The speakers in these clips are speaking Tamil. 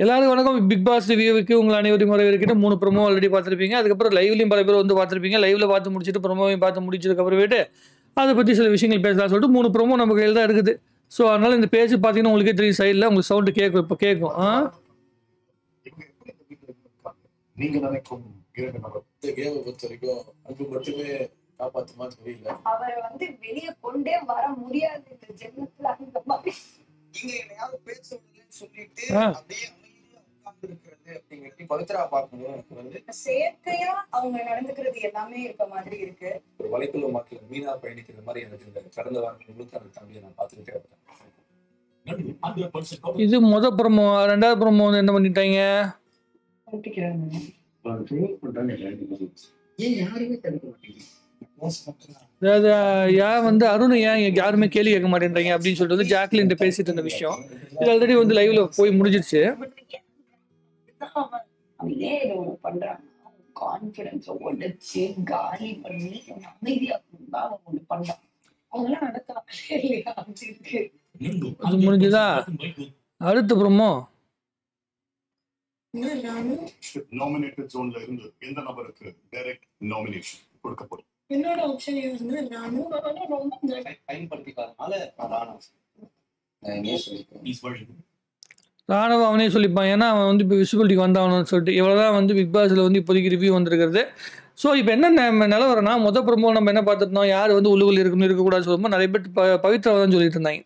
எல்லாருக்கும் வணக்கம். பிக் பாஸ் ரிவ்யூவுக்கு உங்கள் அனைவரையும் வரவேற்கிறேன். 3 ப்ரோமோ ஆல்ரெடி பார்த்துருப்பீங்க. அதுக்கப்புறம் லைவ்லயும் பல பேர் வந்து பார்த்துருப்பீங்க. லைவ்ல பார்த்து முடிச்சுட்டு ப்ரோமோவையும் பார்த்து முடிச்சதுக்கு அப்புறமேட்டு அதை பற்றி சில விஷயங்கள் பேசலாம்னு சொல்லிட்டு 3 ப்ரோமோ நம்ம கையில் தான் இருக்குது. ஸோ அதனால இந்த பேஜ் பார்த்தீங்கன்னா உங்களுக்கே தெரியும், சைடில் உங்களுக்கு சவுண்டு கேட்கும். இப்போ கேட்கும். நீங்க நினைக்கும் இரண்டு நபர் இந்த கேமை பொறுத்த வரைக்கும் அன்பு மட்டுமே காப்பாற்றுமா தெரியல. அவரை வந்து வெளியே கொண்டே வர முடியாது இந்த ஜென்மத்துல. அந்த மாதிரி நீங்க யாரும் பேச முடியலன்னு சொல்லிட்டு அப்படியே அமைதியா உட்கார்ந்து இருக்கிறது அப்படிங்கிறது பவித்ரா பார்க்கணும். எனக்கு வந்து செயற்கையா அவங்க நடந்துக்கிறது எல்லாமே இருக்க மாதிரி இருக்கு. ஒரு வலைக்குள்ள மக்கள் மீனா பயணிக்கிற மாதிரி எனக்கு இந்த கடந்த வாரம் முழுக்க அந்த தம்பியை நான் பார்த்துக்கிட்டே இருக்கேன். இது முதல் ப்ரோமோ. ரெண்டாவது ப்ரோமோ வந்து என்ன பண்ணிட்டாங்க? அதாவது யார் வந்து அருண் ஏன் யாருமே கேள்வி கேட்க மாட்டேன்றீங்க அப்படின்னு சொல்லிட்டு வந்து ஜாக்லின் பேசிட்டு இருந்த விஷயம் இது ஆல்ரெடி வந்து லைவ்ல போய் முடிஞ்சிருச்சு. அது முடிஞ்சுதா? அடுத்த ப்ரோமோ நாமினேட்டட் ஜோன்ல இருந்து எந்த நபருக்கு டைரக்ட் நாமினேஷன் கொடுக்கப்படும்? என்னோட ஆப்ஷன் வந்து நானும் ரொம்ப பயன்படுத்திக்காதனால ராணுவ அவனே சொல்லிப்பான். ஏன்னா அவன் வந்து இப்போ விசிபிலிட்டிக்கு வந்தாகணும்னு சொல்லிட்டு இவ்வளோதான் வந்து பிக் பாஸில் வந்து இப்போதைக்கு ரிவ்யூ வந்திருக்கிறது. ஸோ இப்போ என்ன நிலவரம்னா, மொதல் ப்ரோமோ நம்ம என்ன பார்த்துருந்தோம், யார் வந்து உள்ளுக்குள் இருக்கணும் இருக்கக்கூடாது சொல்லும்போது நிறைய பேர் பவித்ரா தான் சொல்லிட்டு இருந்தாங்க.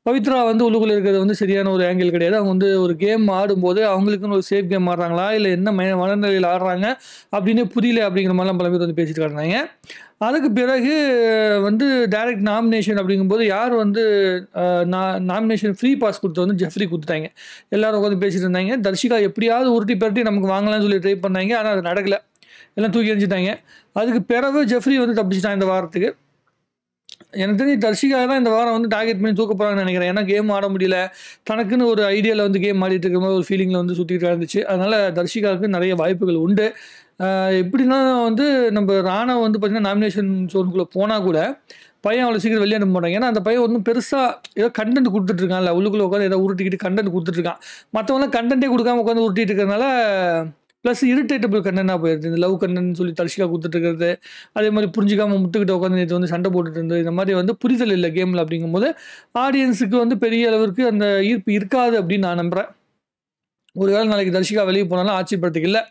பவித்ரா வந்து உள்ளுக்குள்ள இருக்கிறது வந்து சரியான ஒரு ஆங்கிள் கிடையாது. அவங்க வந்து ஒரு கேம் ஆடும்போது அவங்களுக்குன்னு ஒரு சேஃப் கேம் ஆடுறாங்களா இல்லை என்ன மனநிலையில் ஆடுறாங்க அப்படின்னு புரியல அப்படிங்கிற மாதிரிலாம் பல பேர் வந்து பேசிட்டு காட்டினாங்க. அதுக்கு பிறகு வந்து டைரக்ட் நாமினேஷன் அப்படிங்கும்போது யார் வந்து நாமினேஷன் ஃப்ரீ பாஸ் கொடுத்து வந்து ஜெஃப்ரி கொடுத்துட்டாங்க. எல்லாரும் உட்காந்து பேசிட்டு இருந்தாங்க. தர்ஷிகா எப்படியாவது உருட்டி பரட்டி நமக்கு வாங்கலாம்னு சொல்லி ட்ரை பண்ணாங்க. ஆனால் அது நடக்கலை, எல்லாம் தூக்கி எறிஞ்சிட்டாங்க. அதுக்கு பிறகு ஜெஃப்ரி வந்து தப்பிச்சிட்டான் இந்த வாரத்துக்கு. எனக்கு தெரிஞ்சு தர்ஷிகா தான் இந்த வாரம் வந்து டார்கெட் பண்ணி தூக்க போகிறாங்கன்னு நினைக்கிறேன். ஏன்னா கேம் ஆட முடியல, தனக்குன்னு ஒரு ஐடியாவில் வந்து கேம் ஆடிட்டு இருக்கிற மாதிரி ஒரு ஃபீலிங்கில் வந்து சுற்றிட்டு இருந்துச்சு. அதனால் தர்ஷிகாவுக்கு நிறைய வாய்ப்புகள் உண்டு. எப்படின்னா வந்து நம்ம ராணவ வந்து பார்த்திங்கன்னா நாமினேஷன் ஜோனுக்குள்ளே போனால் கூட பையன் அவ்வளோ சீக்கிரம் வெளியே அனுப்ப மாட்டாங்க. ஏன்னா அந்த பையன் ஒன்றும் பெருசாக ஏதோ கண்டென்ட் கொடுத்துட்ருக்கான்ல, உள்ளுக்குள்ளே உட்காந்து ஏதோ உருட்டிக்கிட்டு கண்டென்ட் கொடுத்துட்ருக்கான். மற்றவங்களாம் கண்டென்ட்டே கொடுக்காம உட்காந்து உருட்டிட்டு இருக்கிறதுனால ப்ளஸ் இரிட்டேட்டபிள் கண்டென்ட்டாக போயிடுது. இந்த லவ் கண்டென்ட்னு சொல்லி தர்ஷிகா கொடுத்துட்ருக்கிறது, அதே மாதிரி புரிஞ்சிக்காமல் முட்டுக்கிட்ட உட்காந்து நேற்று வந்து சண்டை போட்டுட்டு இருந்தது, இந்த மாதிரி வந்து புரிதல் இல்லை கேமில். அப்படிங்கும்போது ஆடியன்ஸுக்கு வந்து பெரிய அளவிற்கு அந்த ஈர்ப்பு இருக்காது அப்படின்னு நான் நம்புகிறேன். ஒருவேளை நாளைக்கு தர்ஷிகா வெளியே போனாலும் ஆட்சிப்படுறதுக்கு இல்லை.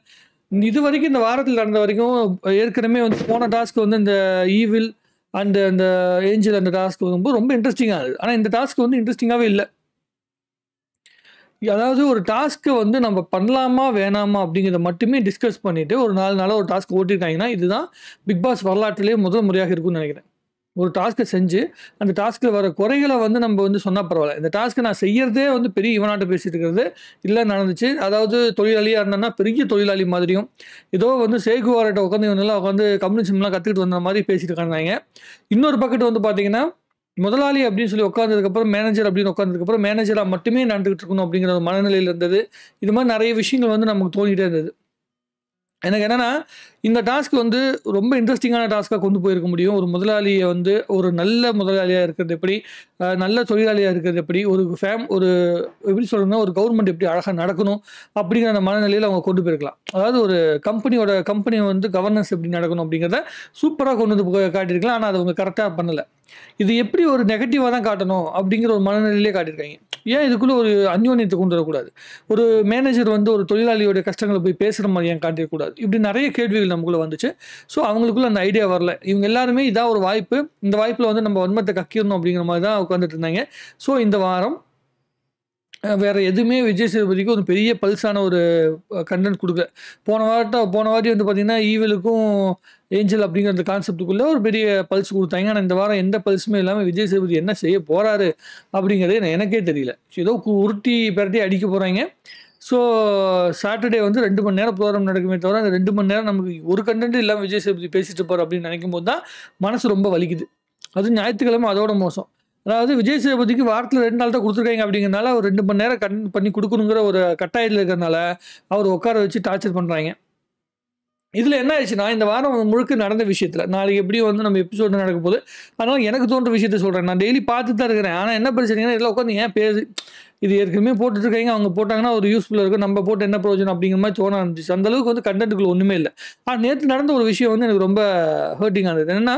இது வரைக்கும் இந்த வாரத்தில் நடந்த வரைக்கும் ஏற்கனவே வந்து போன டாஸ்க்கு வந்து இந்த ஈவில் அண்ட் அந்த ஏஞ்சல் அந்த டாஸ்க் வரும்போது ரொம்ப இன்ட்ரெஸ்டிங்காக இருக்குது. ஆனால் இந்த டாஸ்க் வந்து இன்ட்ரெஸ்டிங்காகவே இல்லை. அதாவது ஒரு டாஸ்க்கை வந்து நம்ம பண்ணலாமா வேணாமா அப்படிங்கிறத மட்டுமே டிஸ்கஸ் பண்ணிவிட்டு ஒரு 4 நாளாக ஒரு டாஸ்க் ஓட்டிருக்காங்கன்னா இதுதான் பிக் பாஸ் வரலாற்றிலேயே முதல் முறையாக இருக்குன்னு நினைக்கிறேன். ஒரு டாஸ்க்கை செஞ்சு அந்த டாஸ்க்கில் வர குறைகளை வந்து நம்ம வந்து சொன்னால் பரவாயில்ல. இந்த டாஸ்க்கை நான் செய்யறதே வந்து பெரிய இவனாட்ட பேசிட்டு இருக்கிறது இல்லை நடந்துச்சு. அதாவது தொழிலாளியாக இருந்தேன்னா பெரிய தொழிலாளி மாதிரியும் ஏதோ வந்து சேகுவார்கிட்ட உட்காந்து இவனெல்லாம் உட்காந்து கம்யூனிசம்லாம் கற்றுக்கிட்டு வந்த மாதிரி பேசிட்டு இருக்காங்க. இன்னொரு பக்கத்து வந்து பார்த்தீங்கன்னா முதலாளி அப்படின்னு சொல்லி உட்காந்ததுக்கப்புறம் மேனேஜர் அப்படின்னு உட்காந்ததுக்கப்புறம் மேனேஜராக மட்டுமே நடந்துகிட்டு இருக்கணும் அப்படிங்கிற ஒரு மனநிலையில் இருந்தது. இது மாதிரி நிறைய விஷயங்கள் வந்து நமக்கு தோணிகிட்டே இருந்தது. எனக்கு என்னென்னா இந்த டாஸ்க் வந்து ரொம்ப இன்ட்ரெஸ்டிங்கான டாஸ்க்காக கொண்டு போயிருக்க முடியும். ஒரு முதலாளியை வந்து ஒரு நல்ல முதலாளியாக இருக்கிறது எப்படி, நல்ல தொழிலாளியாக இருக்கிறது எப்படி, ஒரு எப்படி சொல்கிறதுனா ஒரு கவர்மெண்ட் எப்படி அழகாக நடக்கணும் அப்படிங்கிற அந்த மனநிலையில் அவங்க கொண்டு போயிருக்கலாம். அதாவது ஒரு கம்பெனி வந்து கவர்னன்ஸ் எப்படி நடக்கணும் அப்படிங்கிறத சூப்பராக கொண்டு வந்து காட்டியிருக்கலாம். ஆனால் அதை அவங்க கரெக்டாக பண்ணலை. இது எப்படி ஒரு நெகட்டிவாக தான் காட்டணும் அப்படிங்கிற ஒரு மனநிலையிலே காட்டியிருக்காங்க. ஏன் இதுக்குள்ளே ஒரு அந்யோன்யத்தை கொண்டு வரக்கூடாது? ஒரு மேனேஜர் வந்து ஒரு தொழிலாளியோட கஷ்டங்களை போய் பேசுகிற மாதிரி ஏன் காட்டிடக்கூடாது? இப்படி நிறைய கேள்விகள் நமக்குள்ளே வந்துச்சு. ஸோ அவங்களுக்குள்ள அந்த ஐடியா வரல. இவங்க எல்லாருமே இதான் ஒரு வாய்ப்பு, இந்த வாய்ப்பில் வந்து நம்ம வன்மத்தை கக்கிடணும் அப்படிங்கிற மாதிரி தான் உட்காந்துட்டு இருந்தாங்க. ஸோ இந்த வாரம் வேறு எதுவுமே விஜய் சேதுபதிக்கு ஒரு பெரிய பல்ஸான ஒரு கண்டென்ட் கொடுக்கல. போன வாட்டி வந்து பார்த்திங்கன்னா ஈவலுக்கும் ஏஞ்சல் அப்படிங்கிற அந்த கான்செப்டுக்குள்ளே ஒரு பெரிய பல்ஸ் கொடுத்தாங்க. ஆனால் இந்த வாரம் எந்த பல்ஸுமே இல்லாமல் விஜய் சேதுபதி என்ன செய்ய போகிறாரு அப்படிங்கிறது எனக்கே தெரியல. ஏதோ உருட்டி பரட்டி அடிக்க போகிறாங்க. ஸோ சாட்டர்டே வந்து 2 மணி நேரம் ப்ரோக்ராம் நடக்குமே தவிர அந்த 2 மணி நேரம் நமக்கு ஒரு கண்டென்ட் இல்லாமல் விஜய் சேதுபதி பேசிட்டு போகிறார் அப்படின்னு நினைக்கும் போது தான் மனசு ரொம்ப வலிக்குது. அது ஞாயிற்றுக்கிழமை அதோட மோசம். அதாவது விஜய் சேதுபதிக்கு வாரத்தில் 2 நாள் தான் கொடுத்துருக்காங்க அப்படிங்கிறனால ஒரு 2 மணி நேரம் பண்ணி கொடுக்கணுங்கிற ஒரு கட்டாயத்தில் இருக்கிறதுனால அவர் உட்கார வச்சு டார்ச்சர் பண்ணுறாங்க. இதில் என்ன ஆயிடுச்சுன்னா, இந்த வாரம் முழுக்க நடந்த விஷயத்தில் நாளைக்கு எப்படியும் வந்து நம்ம எபிசோடு நடக்க போகுது. அதனால் எனக்கு தோன்ற விஷயத்த சொல்கிறேன். நான் டெய்லி பார்த்துட்டு தான் இருக்கிறேன். ஆனால் என்ன பிரச்சனைனா, இதில் உட்காந்து ஏன் இது ஏற்கனவே போட்டுட்ருக்காங்க, அவங்க போட்டாங்கன்னா ஒரு யூஸ்ஃபுல்லாக இருக்கும், நம்ம போட்டு என்ன பிரயோஜனம் அப்படிங்கிற மாதிரி தோண ஆரம்பிச்சிச்சு. அந்தளவுக்கு வந்து கண்டென்ட்டுக்குள்ள ஒன்றுமே இல்லை. ஆனால் நேற்று நடந்த ஒரு விஷயம் வந்து எனக்கு ரொம்ப ஹர்ட்டிங்காக இருந்தது. என்னென்னா,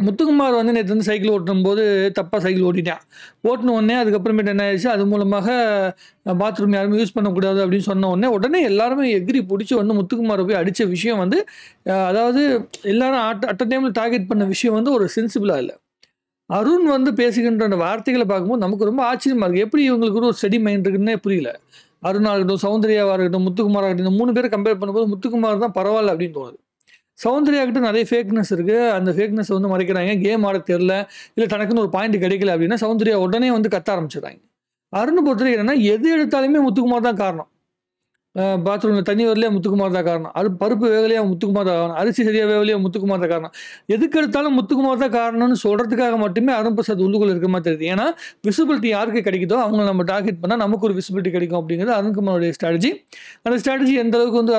முத்துக்குமார் வந்து நேற்று வந்து சைக்கிள் ஓட்டும்போது தப்பாக சைக்கிள் ஓட்டிட்டான். ஓட்டின உடனே அதுக்கப்புறமேட்டு என்ன ஆயிடுச்சு, அது மூலமாக பாத்ரூம் யாருமே யூஸ் பண்ணக்கூடாது அப்படின்னு சொன்ன உடனே எல்லாருமே எகிரி பிடிச்சி வந்து முத்துக்குமாரை போய் அடித்த விஷயம் வந்து, அதாவது எல்லாரும் அட் டைமில் டார்கெட் பண்ண விஷயம் வந்து ஒரு சென்சிபிளாக இல்லை. அருண் வந்து பேசுகின்ற அந்த வார்த்தைகளை பார்க்கும்போது நமக்கு ரொம்ப ஆச்சரியமாக இருக்குது. எப்படி இவங்களுக்கு ஒரு ஸ்டடி மைண்ட் இருக்குன்னே புரியல. அருணாக இருக்கட்டும், சௌந்தர்யாவாக இருக்கட்டும், முத்துக்குமாராக இருக்கட்டும், இந்த 3 பேரை கம்பேர் பண்ணும்போது முத்துக்குமார் தான் பரவாயில்ல அப்படின்னு தோணுது. சௌந்தர்யாக்கிட்ட நிறைய ஃபேக்னஸ் இருக்குது. அந்த ஃபேக்னஸ் வந்து மறைக்கிறாங்க. கேம் ஆட தெரில, இல்லை தனக்குன்னு ஒரு பாயிண்ட் கிடைக்கல அப்படின்னா சௌந்தர்யா உடனே வந்து கத்த ஆரம்பிச்சிடுறாங்க. அருண் பொறுத்தவரைக்கும் என்னன்னா, எது எடுத்தாலுமே முத்துக்குமார் தான் காரணம். பாத்ரூமில் தண்ணி வரலையா முத்துக்குமார் தான் காரணம். பருப்பு வேகலையா முத்துக்குமார் தான் காரணம். அரிசி சரியாக வேகலையா முத்துக்குமார் தான் காரணம். எதுக்கு எடுத்தாலும் முத்துக்குமார் தான் காரணம்னு சொல்கிறதுக்காக மட்டுமே அருண் பிரசாத் உள்ளுக்குள்ள இருக்க மாதிரி தெரியுது. ஏன்னா விசிபிலிட்டி யாருக்கு கிடைக்குதோ அவங்க நம்ம டார்கெட் பண்ணால் நமக்கு ஒரு விசிபிலிட்டி கிடைக்கும் அப்படிங்கிறது அருண்குமாரோடைய ஸ்ட்ராட்டஜி. அந்த ஸ்ட்ராட்டஜி எந்த அளவுக்கு வந்து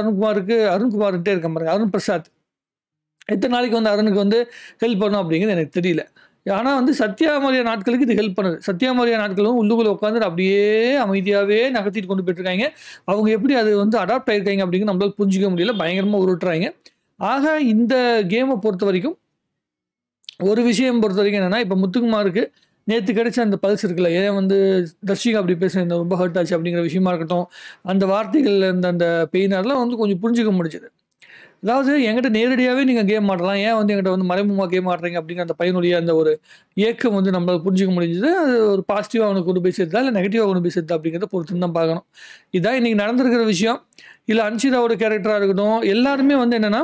அருண்குமார்கிட்டே இருக்க பாருங்க. அருண் பிரசாத் எத்தனை நாளைக்கு வந்து அருணுக்கு வந்து ஹெல்ப் பண்ணும் அப்படிங்கிறது எனக்கு தெரியல. ஆனால் வந்து சத்யா மாதிரியான நாட்களுக்கு இது ஹெல்ப் பண்ணுது. சத்யா மாதிரியான நாட்களும் உள்ளுக்குள்ளே உட்காந்து அப்படியே அமைதியாகவே நகர்த்திட்டு கொண்டு போயிட்டுருக்காங்க. அவங்க எப்படி அது வந்து அடாப்ட் ஆகிருக்காங்க அப்படிங்கிறது நம்மளால் புரிஞ்சிக்க முடியல. பயங்கரமாக உருட்டுறாங்க. ஆக இந்த கேமை பொறுத்த வரைக்கும் ஒரு விஷயம் பொறுத்த வரைக்கும் என்னென்னா, இப்போ முத்துக்குமாருக்கு நேற்று கிடைச்ச அந்த பல்ஸ் இருக்குல்ல, ஏன் வந்து தர்ஷிகா அப்படி பேசுகிறது ரொம்ப ஹர்ட் ஆச்சு அப்படிங்கிற விஷயமா இருக்கட்டும், அந்த வார்த்தைகள் இருந்த அந்த பெயினர்லாம் வந்து கொஞ்சம் புரிஞ்சிக்க முடிஞ்சுது. அதாவது என்கிட்ட நேரடியாகவே நீங்கள் கேம் ஆடலாம், ஏன் வந்து என்கிட்ட வந்து மறைமுகமாக கேம் ஆடுறீங்க அப்படிங்கிற அந்த பையனுடைய அந்த ஒரு ஏக்கம் வந்து நம்மளால் புரிஞ்சிக்க முடிஞ்சது. அது ஒரு பாசிட்டிவாக அவனுக்கு கொண்டு போய் சேர்த்தா இல்லை நெகட்டிவாக கொண்டு போய் சேர்த்தா அப்படிங்கிறத பொறுத்து தான் பார்க்கணும். இதான் இன்றைக்கி நடந்திருக்கிற விஷயம். இல்லை அன்ஷிதாவோட கேரக்டராக இருக்கட்டும், எல்லாருமே வந்து என்னென்னா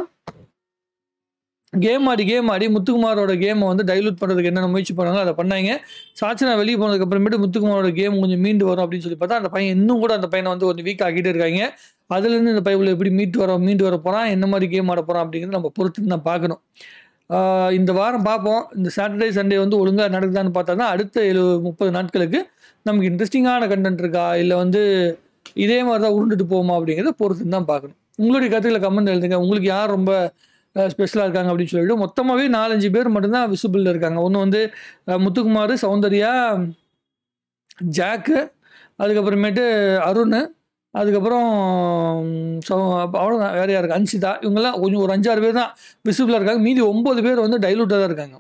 கேம் ஆடி முத்துக்குமாரோட கேமை வந்து டைலூட் பண்ணுறதுக்கு என்னென்ன முயற்சி பண்ணாங்க அதை பண்ணாங்க. சாச்சனா வெளியே போனதுக்கப்புறமேட்டு முத்துக்குமாரோட கேம் கொஞ்சம் மீண்டு வரும் அப்படின்னு சொல்லி பார்த்தா, அந்த பையன் இன்னும் கூட அந்த பையனை வந்து கொஞ்சம் வீக் ஆக்கிட்டே இருக்காங்க. அதுலேருந்து இந்த பைபிள் எப்படி மீண்டு வர போகிறான், என்ன மாதிரி கேம் ஆட போகிறான் அப்படிங்கிறது நம்ம பொறுத்து தான் பார்க்கணும். இந்த வாரம் பார்ப்போம். இந்த சாட்டர்டே சண்டே வந்து ஒழுங்காக நடக்குதான்னு பார்த்தா தான் அடுத்த 30 நாட்களுக்கு நமக்கு இன்ட்ரெஸ்டிங்கான கண்டென்ட் இருக்கா, இல்லை வந்து இதே மாதிரி தான் உருண்டுட்டு போகுமா அப்படிங்கிறத பொறுத்து தான் பார்க்கணும். உங்களுடைய கருத்துக்களை கமெண்ட் எழுதுங்க. உங்களுக்கு யார் ரொம்ப ஸ்பெஷலாக இருக்காங்க அப்படின்னு சொல்லிட்டு மொத்தமாகவே 4-5 பேர் மட்டும்தான் விசிபிளில் இருக்காங்க. ஒன்று வந்து முத்துக்குமார், சௌந்தர்யா, ஜாக்கு, அதுக்கப்புறமேட்டு அருண், அதுக்கப்புறம் அவ்வளோதான். வேறு யாருக்கு அன்ஷிதா, இவங்கெல்லாம் கொஞ்சம் ஒரு 5-6 பேர் தான் விசிபிளாக இருக்காங்க. மீதி 9 பேர் வந்து டைலூட்டாக தான் இருக்காங்க.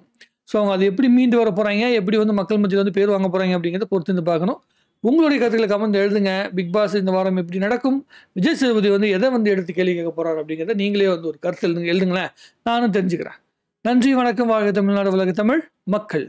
ஸோ அவங்க அது எப்படி மீண்டு வர போகிறாங்க, எப்படி வந்து மக்கள் மத்தியில் வந்து பேர் வாங்க போகிறாங்க அப்படிங்கிறத பொறுத்து வந்து பார்க்கணும். உங்களுடைய கருத்துக்களை கமெண்ட் எழுதுங்க. பிக் பாஸ் இந்த வாரம் எப்படி நடக்கும், விஜய் சேதுபதி வந்து எதை வந்து எடுத்து கேள்வி கேட்க போகிறார் அப்படிங்கிறத நீங்களே வந்து ஒரு கருத்து எழுதுங்களேன், நானும் தெரிஞ்சுக்கிறேன். நன்றி, வணக்கம். வாழ்க தமிழ்நாடு, உலக தமிழ் மக்கள்.